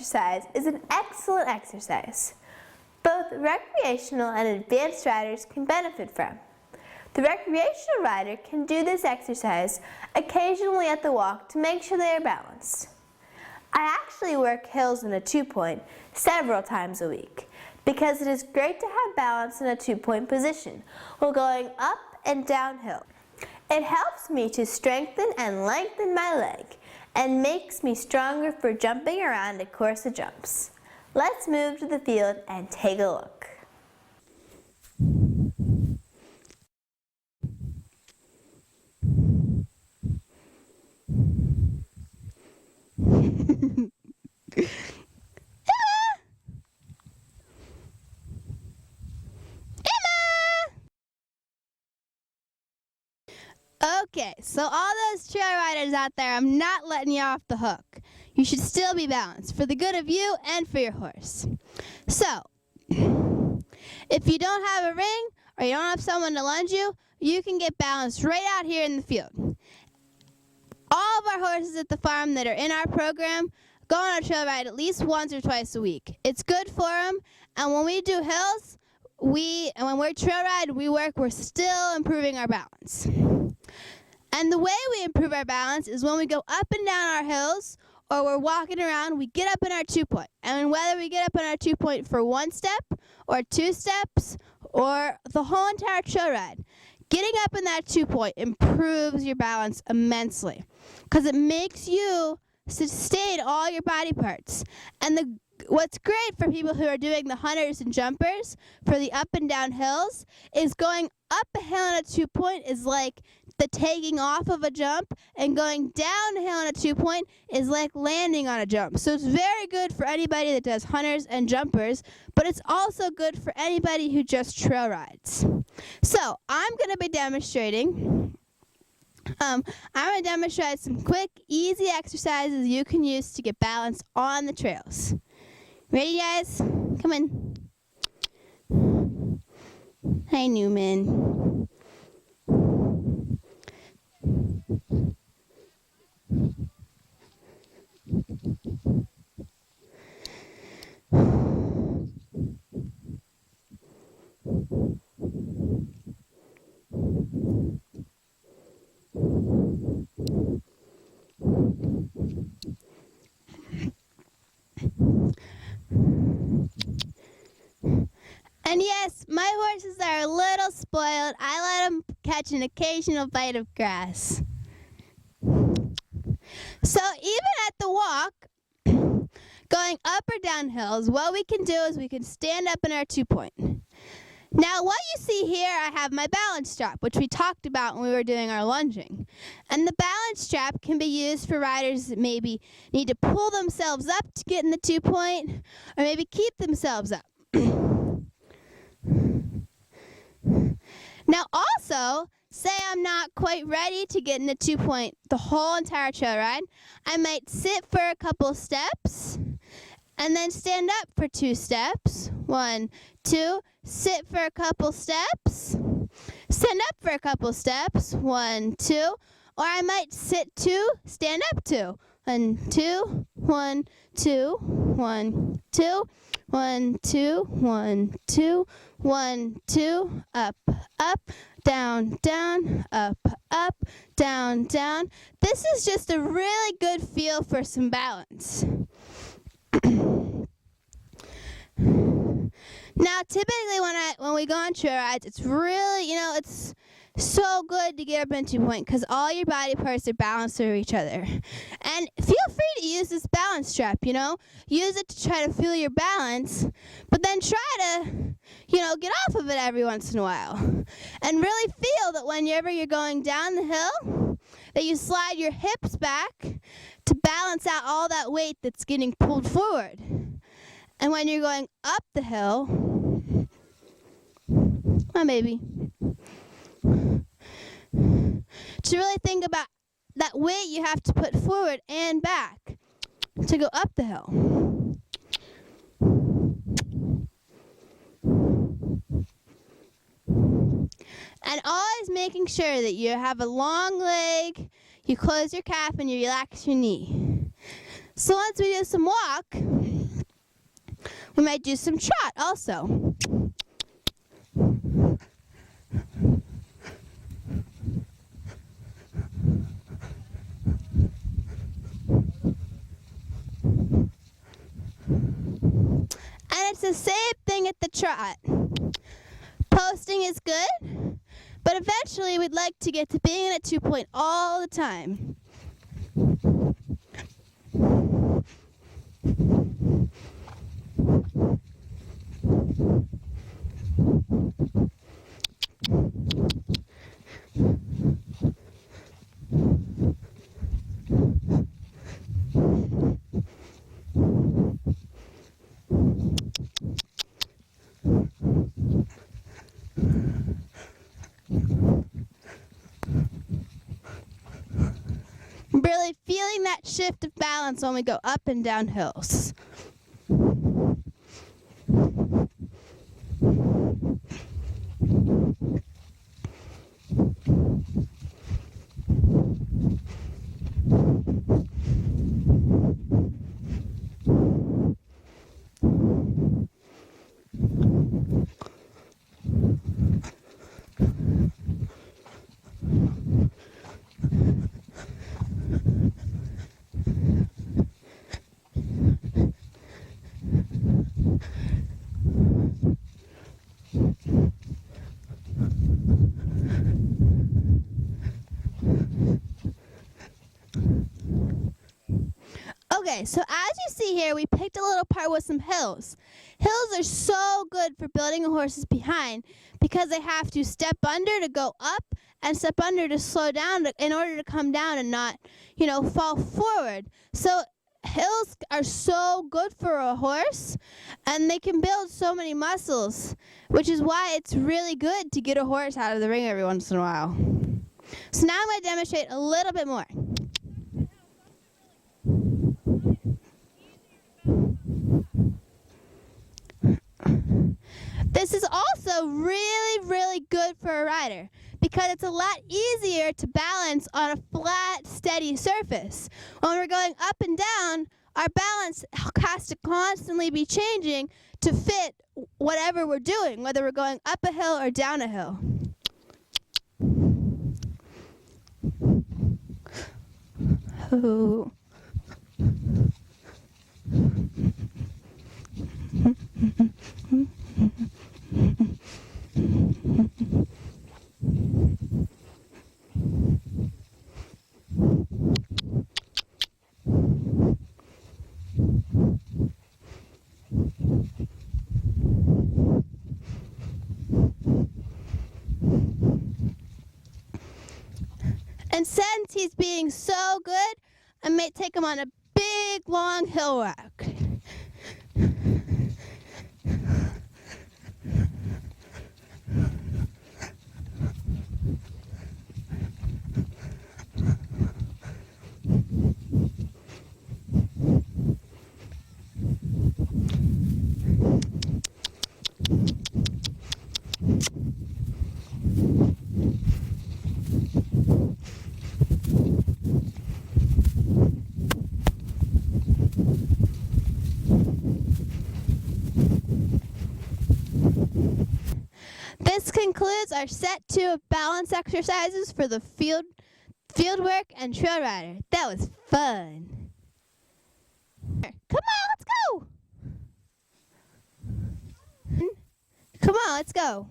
exercise is an excellent exercise. Both recreational and advanced riders can benefit from. The recreational rider can do this exercise occasionally at the walk to make sure they are balanced. I actually work hills in a 2-point several times a week because it is great to have balance in a 2-point position while going up and downhill. It helps me to strengthen and lengthen my leg and makes me stronger for jumping around a course of jumps. Let's move to the field and take a look. Okay, so all those trail riders out there, I'm not letting you off the hook. You should still be balanced for the good of you and for your horse. So, if you don't have a ring or you don't have someone to lend you, you can get balanced right out here in the field. All of our horses at the farm that are in our program go on a trail ride at least once or twice a week. It's good for them, and when we do hills, when we're trail ride, we're still improving our balance. And the way we improve our balance is when we go up and down our hills or we're walking around, we get up in our 2-point. And whether we get up in our 2-point for 1 step or 2 steps or the whole entire trail ride, getting up in that 2-point improves your balance immensely because it makes you sustain all your body parts. And what's great for people who are doing the hunters and jumpers for the up and down hills is going up a hill in a 2-point is like the taking off of a jump, and going downhill in a 2-point is like landing on a jump. So it's very good for anybody that does hunters and jumpers, but it's also good for anybody who just trail rides. So I'm going to be demonstrating. I'm going to demonstrate some quick, easy exercises you can use to get balance on the trails. Ready, guys? Come in. Hi, Newman. And yes, my horses are a little spoiled. I let them catch an occasional bite of grass. So even at the walk, going up or down hills, what we can do is we can stand up in our 2-point. Now what you see here, I have my balance strap, which we talked about when we were doing our lunging. And the balance strap can be used for riders that maybe need to pull themselves up to get in the 2-point, or maybe keep themselves up. Now also, say I'm not quite ready to get in the 2-point the whole entire trail ride, I might sit for a couple steps and then stand up for 2 steps. 1, 2, sit for a couple steps, stand up for a couple steps. 1, 2, or I might sit 2, stand up 2. 1, 2, 1, 2, 1, 2, 1, 2, 1, 2, 1, 2, up, up, down, down, up, up, down, down. This is just a really good feel for some balance. Now, typically when we go on trail rides, it's really, it's so good to get up in 2-point because all your body parts are balanced over each other. And feel free to use this balance strap, Use it to try to feel your balance, but then try to, get off of it every once in a while. And really feel that whenever you're going down the hill, that you slide your hips back to balance out all that weight that's getting pulled forward. And when you're going up the hill, well, maybe, to really think about that weight you have to put forward and back to go up the hill. And always making sure that you have a long leg, you close your calf, and you relax your knee. So once we do some walk, We might do some trot also. And it's the same thing at the trot. Posting is good, but eventually we'd like to get to being at 2 point all the time. Really feeling that shift of balance when we go up and down hills. Okay, so as you see here, we picked a little part with some hills. Hills are so good for building a horse's behind because they have to step under to go up and step under to slow down in order to come down and not, fall forward. So hills are so good for a horse, and they can build so many muscles, which is why it's really good to get a horse out of the ring every once in a while. So now I'm going to demonstrate a little bit more. This is also really, really good for a rider because it's a lot easier to balance on a flat, steady surface. When we're going up and down, our balance has to constantly be changing to fit whatever we're doing, whether we're going up a hill or down a hill. Oh. And since he's being so good, I may take him on a big, long hill walk. This concludes our set 2 of balance exercises for the field work and trail rider. That was fun. Come on, let's go. Come on, let's go.